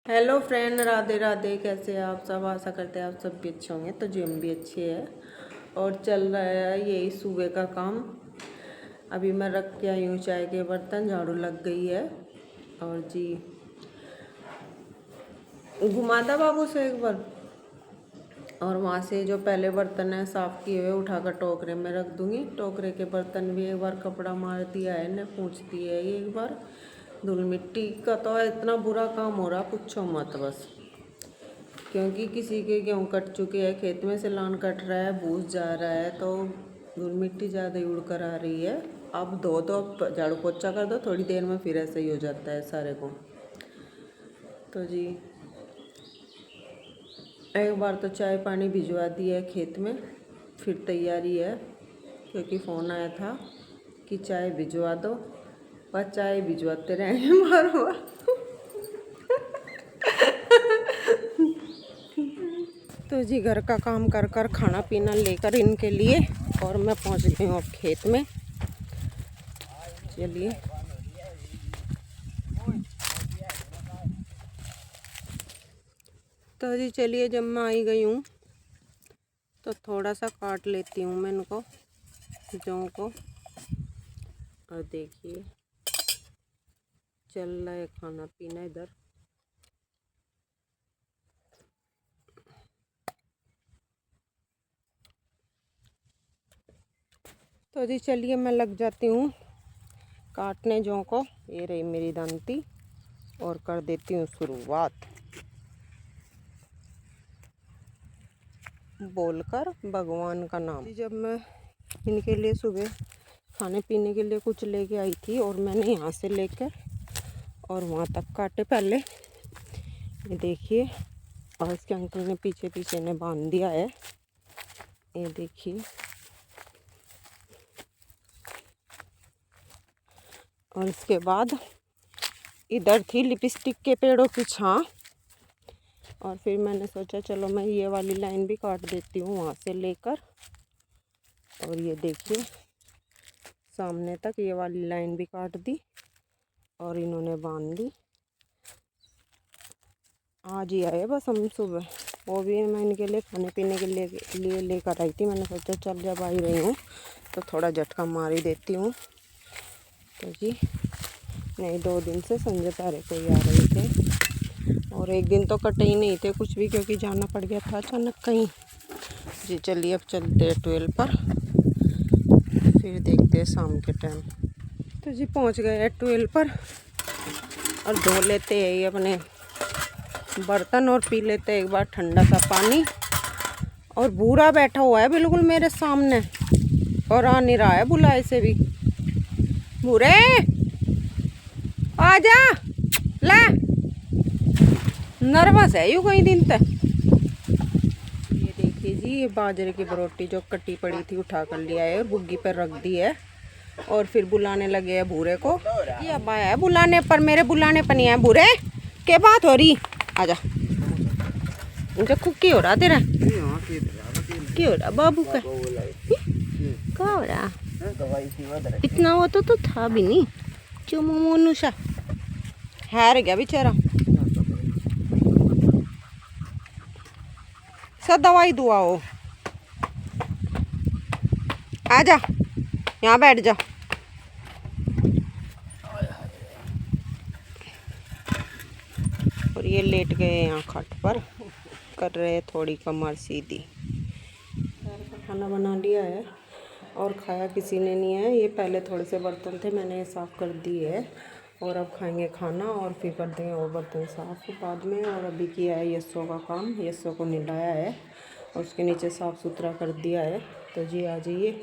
Hello friend, Radhe Radhe. कैसे हैं आप सब? आशा करते हैं आप सब भी अच्छे होंगे। तो जी हम भी अच्छे हैं और चल रहा है यही सुबह का काम। अभी मैं रख के आई हूँ चाय के बर्तन, झाड़ू लग गई है। और जी घुमा था बाबू से एक बार, और वहाँ से जो पहले बर्तन है साफ़ किए हुए उठाकर टोकरे में रख दूँगी। टोकरे के बर्तन भी एक बार कपड़ा मार दिया है ने, पूछ दिया है एक बार। धूल मिट्टी का तो इतना बुरा काम हो रहा, पूछो मत बस। क्योंकि किसी के गेहूँ कट चुके हैं, खेत में से लान कट रहा है, भूस जा रहा है, तो धूल मिट्टी ज़्यादा ही उड़ कर आ रही है। अब धो दो, अब झाड़ू पोछा कर दो, थोड़ी देर में फिर ऐसा ही हो जाता है सारे को। तो जी एक बार तो चाय पानी भिजवा दिया है खेत में, फिर तैयारी है क्योंकि फ़ोन आया था कि चाय भिजवा दो, पर चाय भिजवाते रहेंगे बार बार। तो जी घर का काम कर कर खाना पीना लेकर इनके लिए, और मैं पहुंच गई हूँ अब खेत में। चलिए तो जी चलिए, जब मैं आई गई हूँ तो थोड़ा सा काट लेती हूँ मैं इनको, जौ को। और देखिए चल रहा है खाना पीना इधर। तो जी चलिए मैं लग जाती हूँ काटने जौ को। ये रही मेरी दांती, और कर देती हूँ शुरुआत बोलकर भगवान का नाम। जब मैं इनके लिए सुबह खाने पीने के लिए कुछ लेके आई थी, और मैंने यहाँ से लेकर और वहाँ तक काटे पहले, ये देखिए। और इसके अंकल ने पीछे पीछे ने बांध दिया है, ये देखिए। और इसके बाद इधर थी लिपस्टिक के पेड़ों की छाँ, और फिर मैंने सोचा चलो मैं ये वाली लाइन भी काट देती हूँ वहाँ से लेकर। और ये देखिए सामने तक ये वाली लाइन भी काट दी, और इन्होंने बांध दी। आज ही आए बस हम सुबह, वो भी मैं इनके लिए खाने पीने के लिए लेकर आई थी। मैंने सोचा चल जब आई रही हूँ तो थोड़ा झटका मार ही देती हूँ। तो जी नहीं, 2 दिन से संजय तारे को ही आ रहे थे, और एक दिन तो कटे ही नहीं थे कुछ भी, क्योंकि जाना पड़ गया था अचानक कहीं। जी चलिए अब चलते हैं 12 पर, फिर देखते हैं शाम के टाइम। तो जी पहुंच गए हैं 12 पर, और धो लेते हैं ये अपने बर्तन, और पी लेते हैं एक बार ठंडा सा पानी। और बूढ़ा बैठा हुआ है बिल्कुल मेरे सामने, और आ नहीं रहा है बुलाए से भी। बूढ़े आजा, ले। नर्वस है यू कई दिन तक। ये देखिए जी, ये बाजरे की बरोटी जो कटी पड़ी थी उठा कर लिया है और बुग्गी पर रख दी है, और फिर बुलाने लगे हैं बूढ़े को। ये अब आया है बुलाने पर, मेरे बुलाने पर नहीं आया। बूढ़े क्या बात हो रही? आजा। मुझे कुकी हो रहा तेरा, क्या हो रहा बाबू का? क्या हो रहा? इतना वो तो था भी नहीं। चुमू मोनूसा हार गया बेचारा। सब दवाई दुआओ। आजा यहाँ बैठ जा। और ये लेट गए यहाँ खाट पर, कर रहे थोड़ी कमर सीधी। खाना बना लिया है और खाया किसी ने नहीं है। ये पहले थोड़े से बर्तन थे, मैंने साफ़ कर दिए है, और अब खाएंगे खाना और फिर कर देंगे वो बर्तन साफ़ बाद में। और अभी किया है यस्सो का काम, यस्सो को नहलाया है और उसके नीचे साफ़ सुथरा कर दिया है। तो जी आ जाइए,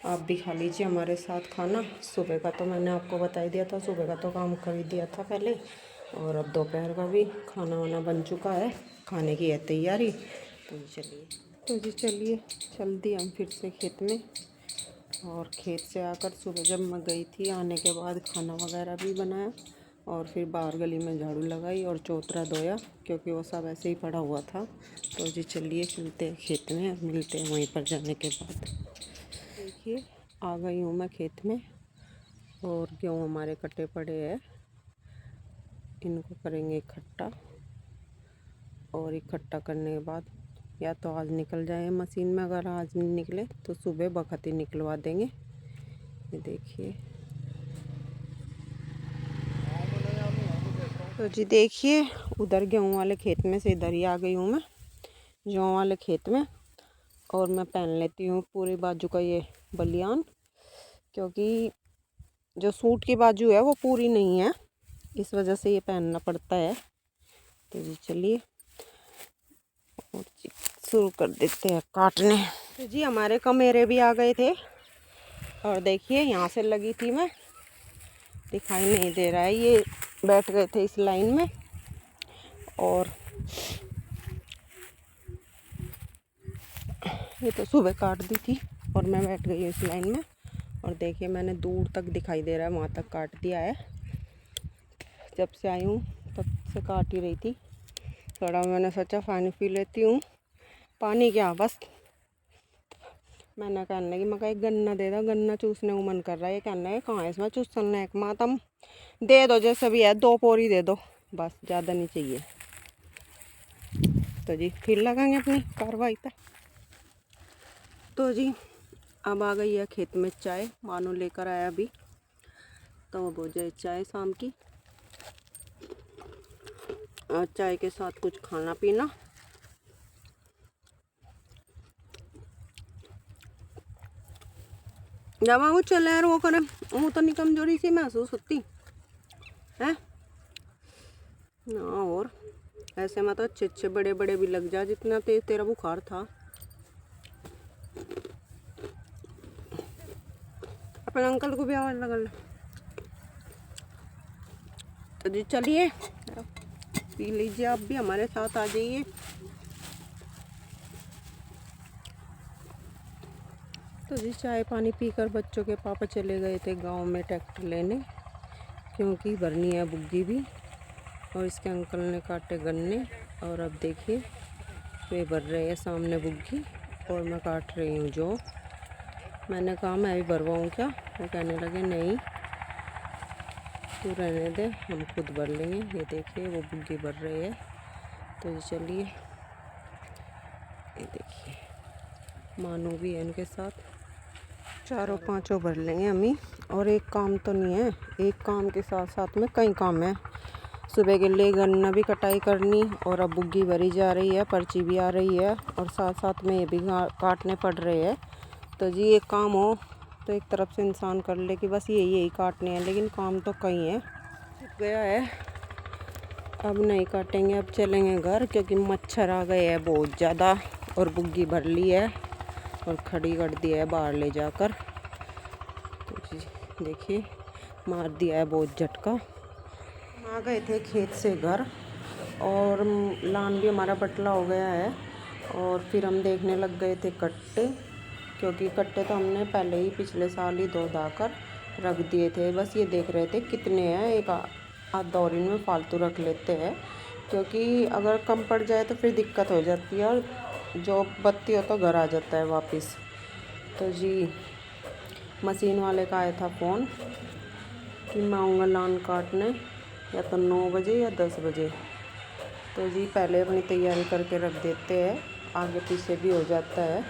आप भी खा लीजिए हमारे साथ खाना। सुबह का तो मैंने आपको बता ही दिया था, सुबह का तो काम कर ही दिया था पहले, और अब दोपहर का भी खाना वाना बन चुका है, खाने की है तैयारी। तो जी चलिए चल दी हम फिर से खेत में। और खेत से आकर सुबह जब मैं गई थी, आने के बाद खाना वगैरह भी बनाया, और फिर बाहर गली में झाड़ू लगाई और चौतरा धोया, क्योंकि वो सब ऐसे ही पड़ा हुआ था। तो जी चलिए चलते हैं खेत में, और मिलते हैं वहीं पर जाने के बाद। देखिए आ गई हूँ मैं खेत में, और गेहूँ हमारे कटे पड़े हैं, इनको करेंगे इकट्ठा। और इकट्ठा करने के बाद या तो आज निकल जाए मशीन में, अगर आज नहीं निकले तो सुबह बखत ही निकलवा देंगे। ये देखिए। तो जी देखिए, उधर गेहूँ वाले खेत में से इधर ही आ गई हूँ मैं, गेहूँ वाले खेत में। और मैं पहन लेती हूँ पूरी बाजू का ये बलियान, क्योंकि जो सूट की बाजू है वो पूरी नहीं है, इस वजह से ये पहनना पड़ता है। तो जी चलिए और शुरू कर देते हैं काटने। तो जी हमारे कमेरे भी आ गए थे, और देखिए यहाँ से लगी थी मैं, दिखाई नहीं दे रहा है, ये बैठ गए थे इस लाइन में। और ये तो सुबह काट दी थी और मैं बैठ गई इस लाइन में। और देखिए मैंने दूर तक दिखाई दे रहा है, वहाँ तक काट दिया है। जब से आई हूँ तब से काट ही रही थी। थोड़ा मैंने सोचा पानी पी लेती हूँ। पानी क्या, बस मैंने कहने लगी, मैं एक गन्ना दे दो, गन्ना चूसने को मन कर रहा है। ये कहना है कहाँ है इसमें चूसना है, माँ तुम दे दो जैसे भी है, 2 पोरी दे दो बस, ज़्यादा नहीं चाहिए। तो जी फिर लगाएंगे अपनी कार्रवाई पर। तो जी अब आ गई है खेत में चाय, मानो लेकर आया अभी, तो अब हो जाए चाय शाम की। और चाय के साथ कुछ खाना पीना। जब वो चले यार वो करे, वो तो नहीं कमजोरी सी महसूस होती है ना। और ऐसे में तो अच्छे अच्छे बड़े बड़े भी लग जा, जितना तेज तेरा बुखार था। अपने अंकल को भी आवाज लगा ले। तो जी चलिए पी लीजिए, आप भी हमारे साथ आ जाइए। तो जी चाय पानी पीकर बच्चों के पापा चले गए थे गांव में ट्रैक्टर लेने, क्योंकि भरनी है बुग्गी भी। और इसके अंकल ने काटे गन्ने, और अब देखिए वे भर रहे हैं सामने बुग्गी, और मैं काट रही हूँ जो। मैंने कहा मैं भी भरवाऊँ क्या, वो कहने लगे नहीं तू रहने दे, हम खुद भर लेंगे। ये देखिए वो बुग्गी भर रहे हैं। तो ये चलिए, ये देखिए मानू भी है इनके साथ, 4-5 भर लेंगे हम ही। और एक काम तो नहीं है, एक काम के साथ साथ में कई काम है। सुबह के लिए गन्ना भी कटाई करनी, और अब बुग्गी भरी जा रही है, पर्ची भी आ रही है, और साथ साथ में ये भी काटने पड़ रहे हैं। तो जी एक काम हो तो एक तरफ से इंसान कर ले कि बस यही काटने हैं, लेकिन काम तो कई है। गया है, अब नहीं काटेंगे, अब चलेंगे घर, क्योंकि मच्छर आ गए हैं बहुत ज़्यादा। और बुग्गी भर ली है और खड़ी कर दिया है बाहर ले जाकर। तो जी देखिए मार दिया है बहुत झटका। आ गए थे खेत से घर, और लान भी हमारा बटला हो गया है। और फिर हम देखने लग गए थे कट्टे, क्योंकि कट्टे तो हमने पहले ही पिछले साल ही 2 दाकर रख दिए थे। बस ये देख रहे थे कितने हैं, एक आध दौरी में फालतू रख लेते हैं, क्योंकि अगर कम पड़ जाए तो फिर दिक्कत हो जाती है, और जो बत्ती हो तो घर आ जाता है वापस। तो जी मशीन वाले का आया था फ़ोन कि मैं आऊँगा लान काटने, या तो 9 बजे या 10 बजे। तो जी पहले अपनी तैयारी करके रख देते हैं, आगे पीछे भी हो जाता है।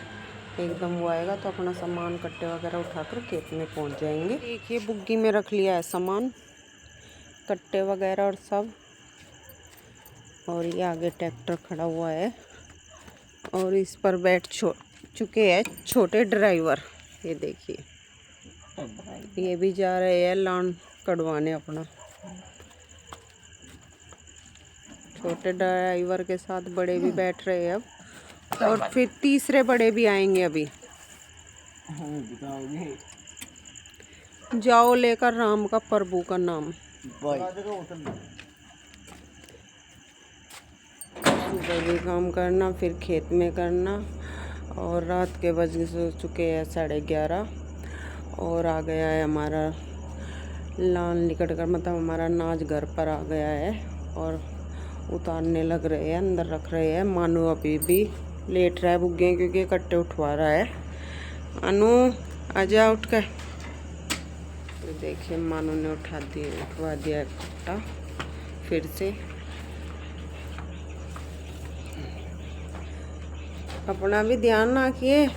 एकदम वो आएगा तो अपना सामान कट्टे वगैरह उठाकर खेत में पहुंच जाएंगे। देखिए बुग्गी में रख लिया है सामान, कट्टे वगैरह और सब। और ये आगे ट्रैक्टर खड़ा हुआ है, और इस पर बैठ चुके हैं छोटे ड्राइवर। ये देखिए ये भी जा रहे हैं लान कटवाने अपना। छोटे ड्राइवर के साथ बड़े भी बैठ रहे हैं अब, और फिर तीसरे बड़े भी आएंगे अभी। जाओ लेकर राम का प्रभु का नाम। सुबह भी काम करना, फिर खेत में करना, और रात के बज चुके हैं 11:30, और आ गया है हमारा लान निकट कर, मतलब हमारा नाच घर पर आ गया है। और उतारने लग रहे हैं, अंदर रख रहे हैं। मानू अभी भी लेट रहा है बुग्गे, क्योंकि कट्टे उठवा रहा है। अनु आजा उठ कर। तो देखिए मानू ने उठवा दिया है कट्टा फिर से। अपना भी ध्यान ना किए,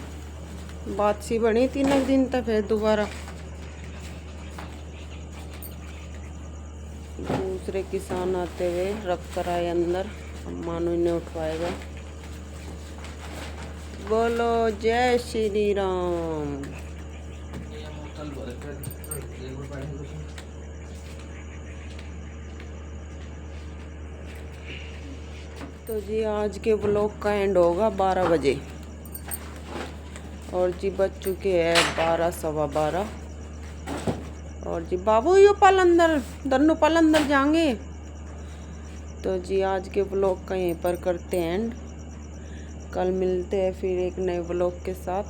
बात सी बनी 3 दिन तक फिर दोबारा दूसरे किसान आते हुए रख कर आए अंदर। मानो इन्हें उठवाएगा। बोलो जय श्री राम। तो जी आज के ब्लॉग का एंड होगा 12 बजे और जी बज चुके हैं 12 सवा 12। और जी बाबू यो पल अंदर दोनों पल अंदर जाएंगे। तो जी आज के ब्लॉग का यहीं पर करते हैं एंड। कल मिलते हैं फिर एक नए ब्लॉग के साथ।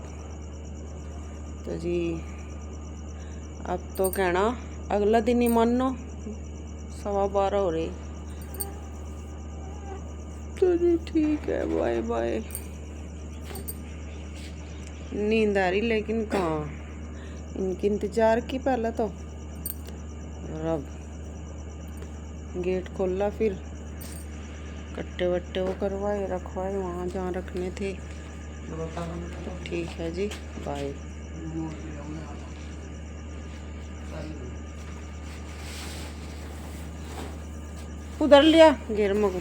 तो जी अब तो कहना अगला दिन ही मानो 12:15 हो रही। तो जी ठीक है, बाय बाय। नींद आ रही लेकिन कहाँ, इनकी इंतजार की पहले तो। और अब गेट खोला, फिर कट्टे वट्टे वो करवाए रखवाए वहाँ जहाँ रखने थे। तो ठीक है जी, बाय। उधर लिया घेर मगो।